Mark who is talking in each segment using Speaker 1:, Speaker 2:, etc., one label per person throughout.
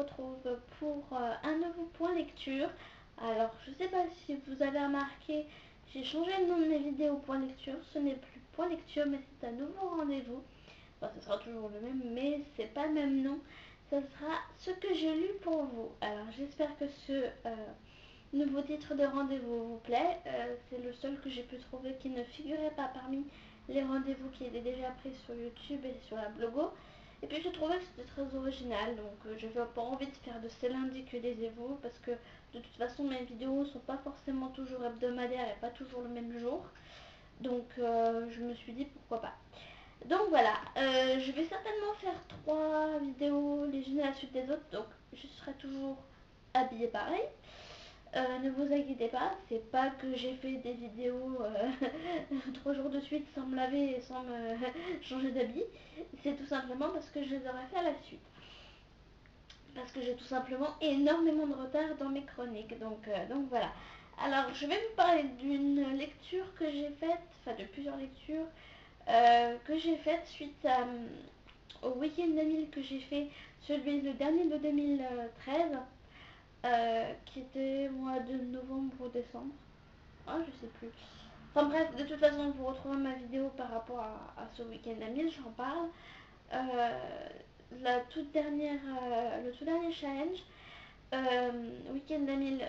Speaker 1: retrouve pour un nouveau point lecture. Alors je sais pas si vous avez remarqué, j'ai changé le nom de mes vidéos point lecture. Ce n'est plus point lecture mais c'est un nouveau rendez-vous. Enfin ce sera toujours le même mais c'est pas le même nom. Ce sera ce que j'ai lu pour vous. Alors j'espère que ce nouveau titre de rendez-vous vous plaît. C'est le seul que j'ai pu trouver qui ne figurait pas parmi les rendez-vous qui étaient déjà pris sur YouTube et sur la blogo. Et puis je trouvais que c'était très original, donc j'avais pas envie de faire de ces lundis que des évos, parce que de toute façon mes vidéos sont pas forcément toujours hebdomadaires et pas toujours le même jour. Donc je me suis dit pourquoi pas. Donc voilà, je vais certainement faire 3 vidéos les unes à la suite des autres, donc je serai toujours habillée pareil. Ne vous inquiétez pas, c'est pas que j'ai fait des vidéos 3 jours de suite sans me laver et sans me changer d'habit. C'est tout simplement parce que je les aurais fait à la suite. Parce que j'ai tout simplement énormément de retard dans mes chroniques. Donc voilà. Alors je vais vous parler d'une lecture que j'ai faite, enfin de plusieurs lectures que j'ai faites suite au week-end 2000 que j'ai fait, le dernier de 2013. Qui était mois de novembre ou décembre. Ah, je sais plus. Enfin bref, de toute façon, vous retrouvez ma vidéo par rapport à ce week-end à 1000, j'en parle. La toute dernière, le tout dernier challenge, week-end à 1000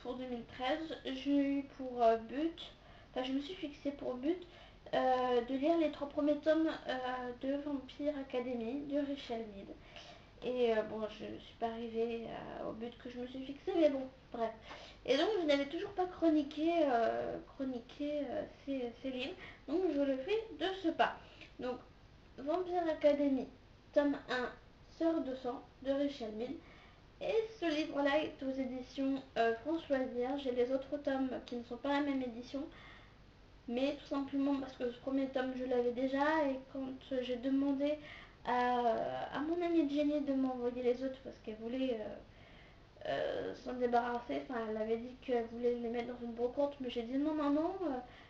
Speaker 1: pour 2013, j'ai eu pour but, enfin je me suis fixé pour but de lire les 3 premiers tomes de Vampire Academy de Richelle Mead. Et bon, je ne suis pas arrivée au but que je me suis fixé, mais bon, bref. Et donc, je n'avais toujours pas chroniqué ces livres, donc je le fais de ce pas. Donc, Vampire Academy, tome 1, Sœur de sang, de Richelle Mille. Et ce livre-là est aux éditions Françoise Vierge. J'ai les autres tomes qui ne sont pas la même édition, mais tout simplement parce que ce premier tome, je l'avais déjà, et quand j'ai demandé à mon amie Jenny de m'envoyer les autres parce qu'elle voulait s'en débarrasser. Enfin, elle avait dit qu'elle voulait les mettre dans une brocante, mais j'ai dit non, non, non.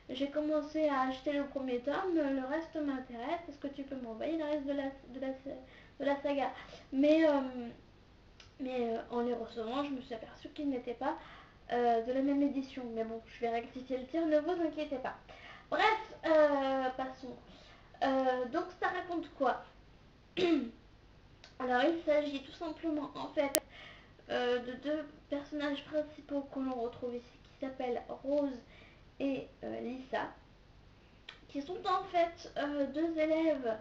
Speaker 1: J'ai commencé à acheter le premier tome, le reste m'intéresse. Est-ce que tu peux m'envoyer le reste de la saga? Mais, en les recevant, je me suis aperçue qu'ils n'étaient pas de la même édition. Mais bon, je vais rectifier le tir, ne vous inquiétez pas. Bref, passons. Donc ça raconte quoi? Alors il s'agit tout simplement en fait de 2 personnages principaux que l'on retrouve ici qui s'appellent Rose et Lisa, qui sont en fait 2 élèves,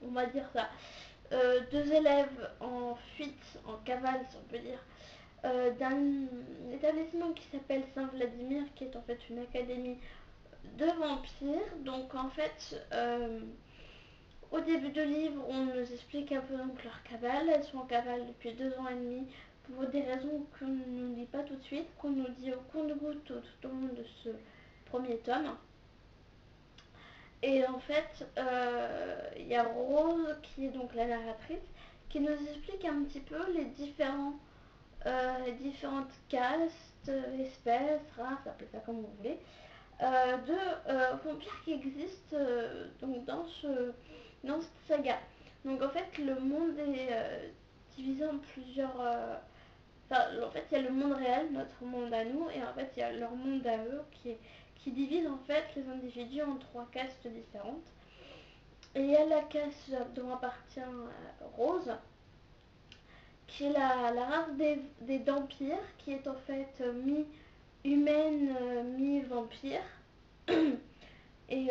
Speaker 1: on va dire ça, 2 élèves en fuite, en cavale si on peut dire, d'un établissement qui s'appelle Saint-Vladimir, qui est en fait une académie de vampires. Donc en fait, au début du livre, on nous explique un peu donc leur cavale. Elles sont en cavale depuis 2 ans et demi pour des raisons qu'on ne nous dit pas tout de suite, qu'on nous dit au compte-gouttes tout au long de ce premier tome. Et en fait, il y a Rose qui est donc la narratrice qui nous explique un petit peu les différentes castes, espèces, races, appelez ça comme vous voulez, de vampires qui existent donc dans cette saga. Donc en fait le monde est divisé en plusieurs... Enfin, en fait il y a le monde réel, notre monde à nous, et en fait il y a leur monde à eux qui divise en fait les individus en 3 castes différentes. Et il y a la caste dont appartient Rose, qui est la race des vampires, qui est en fait mi-humaine, mi-vampire. Et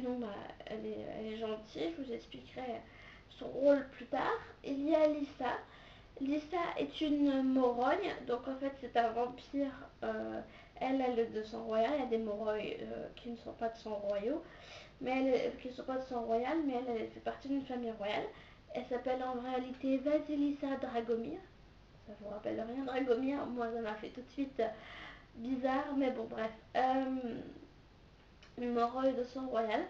Speaker 1: donc bah, elle est gentille, je vous expliquerai son rôle plus tard. Il y a Lisa. Lisa est une morogne, donc en fait c'est un vampire. Elle a de sang royal, il y a des moreuils qui ne sont pas de sang royaux, qui ne sont pas de sang royal, mais elle fait partie d'une famille royale. Elle s'appelle en réalité Vasilisa Dragomir. Ça vous rappelle rien Dragomir? Moi ça m'a fait tout de suite bizarre, mais bon bref. Une moreuil de sang royal.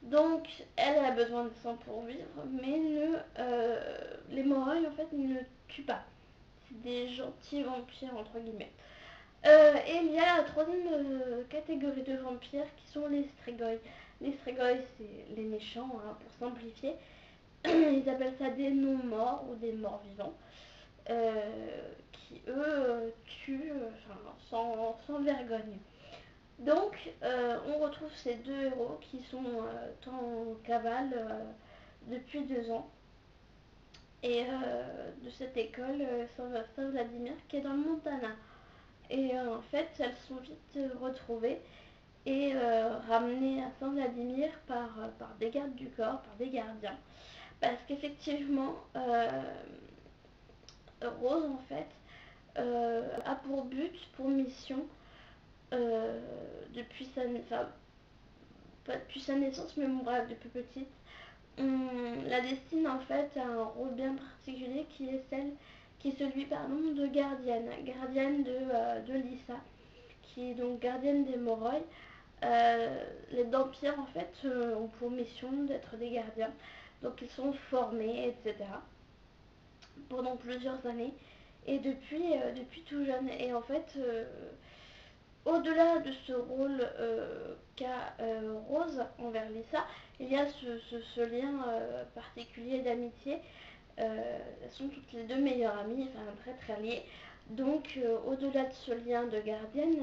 Speaker 1: Donc elle a besoin de sang pour vivre, mais les moreuils en fait ne tuent pas. C'est des gentils vampires entre guillemets. Et il y a la 3e catégorie de vampires qui sont les Strigoi. Les Strigoi c'est les méchants hein, pour simplifier. ils appellent ça des non-morts ou des morts vivants, qui eux tuent sans vergogne. Donc on retrouve ces deux héros qui sont en cavale depuis 2 ans et de cette école Saint-Vladimir qui est dans le Montana. Et en fait elles sont vite retrouvées et ramenées à Saint-Vladimir par des gardes du corps, par des gardiens. Parce qu'effectivement, Rose en fait a pour but, pour mission, depuis enfin, pas depuis sa naissance, mais bon, bref, depuis petite, on la destine en fait à un rôle bien particulier qui est celui de gardienne de Lisa, qui est donc gardienne des Moroi. Les vampires en fait ont pour mission d'être des gardiens, donc ils sont formés, etc. pendant plusieurs années et depuis tout jeune. Et en fait, au-delà de ce rôle qu'a Rose envers Lisa, il y a ce lien particulier d'amitié. Elles sont toutes les deux meilleures amies, enfin très très liées. Donc au-delà de ce lien de gardienne,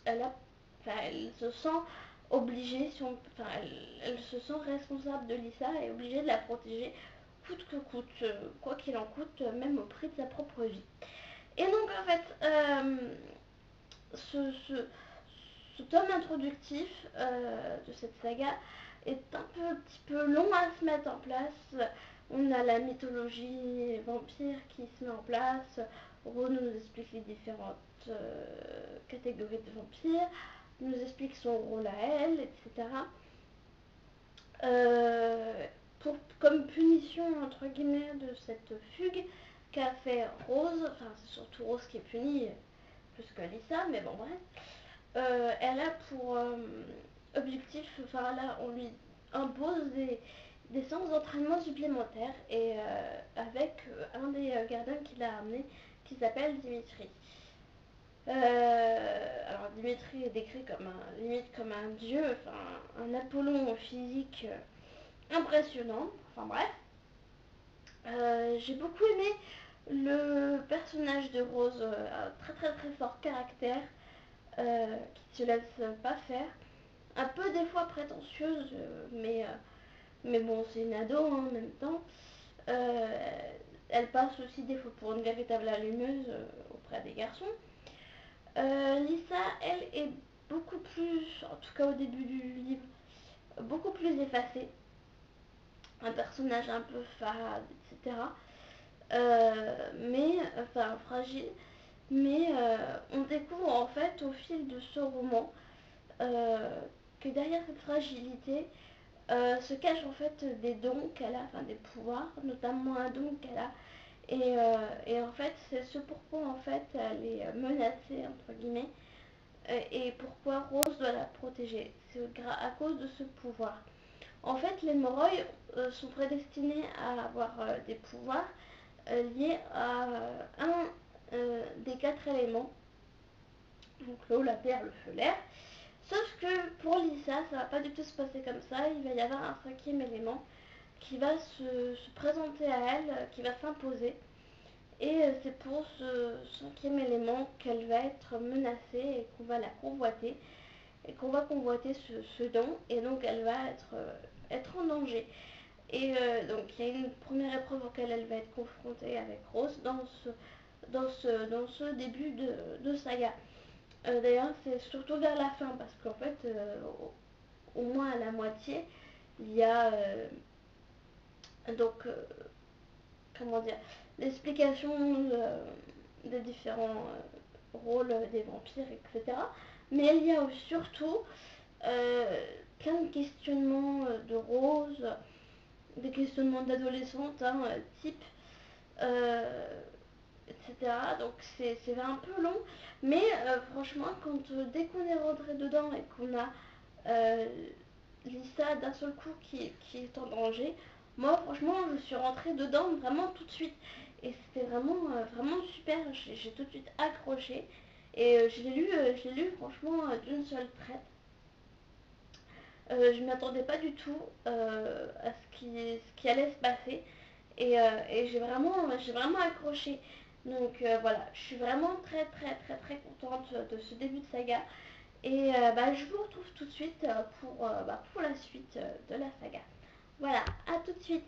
Speaker 1: elle se sent obligée, elle se sent responsable de Lisa et obligée de la protéger coûte que coûte, quoi qu'il en coûte, même au prix de sa propre vie. Et donc en fait, ce, ce, ce tome introductif de cette saga est un petit peu long à se mettre en place. On a la mythologie vampire qui se met en place. Rose nous explique les différentes catégories de vampires, nous explique son rôle à elle, etc. Comme punition entre guillemets de cette fugue qu'a fait Rose, enfin c'est surtout Rose qui est punie plus que Lisa, mais bon bref, elle a pour objectif, enfin là on lui impose des séances d'entraînement supplémentaires et avec un des gardiens qui l'a amené qui s'appelle Dimitri. Alors Dimitri est décrit limite comme un dieu, enfin un Apollon physique impressionnant, enfin bref. J'ai beaucoup aimé le personnage de Rose, un très très très fort caractère, qui se laisse pas faire. Un peu des fois prétentieuse, mais bon, c'est une ado hein, en même temps. Elle passe aussi des fois pour une véritable allumeuse auprès des garçons. Lisa, elle, est beaucoup plus, en tout cas au début du livre, beaucoup plus effacée. Un personnage un peu fade, etc. Enfin fragile. Mais on découvre en fait au fil de ce roman que derrière cette fragilité se cachent en fait des dons qu'elle a, enfin des pouvoirs, notamment un don qu'elle a. Et en fait, c'est ce pourquoi en fait elle est menacée entre guillemets et pourquoi Rose doit la protéger. C'est à cause de ce pouvoir. En fait, les Moroi sont prédestinés à avoir des pouvoirs liés à un des 4 éléments, donc l'eau, la terre, le feu, l'air. Sauf que pour Lisa, ça va pas du tout se passer comme ça. Il va y avoir un 5e élément qui va se présenter à elle, qui va s'imposer. Et c'est pour ce 5e élément qu'elle va être menacée et qu'on va la convoiter. Et qu'on va convoiter ce don. Et donc elle va être en danger. Et donc il y a une première épreuve auquel elle va être confrontée avec Rose dans ce début de saga. D'ailleurs, c'est surtout vers la fin, parce qu'en fait, au moins à la moitié, il y a donc, comment dire, l'explication des différents rôles des vampires, etc. Mais il y a surtout plein de questionnements de Rose, des questionnements d'adolescente, hein, type, etc. Donc c'est un peu long, mais franchement, dès qu'on est rentré dedans et qu'on a euh, Lisa d'un seul coup qui est en danger, moi franchement je suis rentrée dedans vraiment tout de suite. Et c'était vraiment super, j'ai tout de suite accroché. Et je l'ai lu franchement d'une seule traite. Je m'y attendais pas du tout à ce qui allait se passer. Et j'ai vraiment accroché. Donc voilà, je suis vraiment très contente de ce début de saga. Et je vous retrouve tout de suite pour la suite de la saga. Voilà, à tout de suite.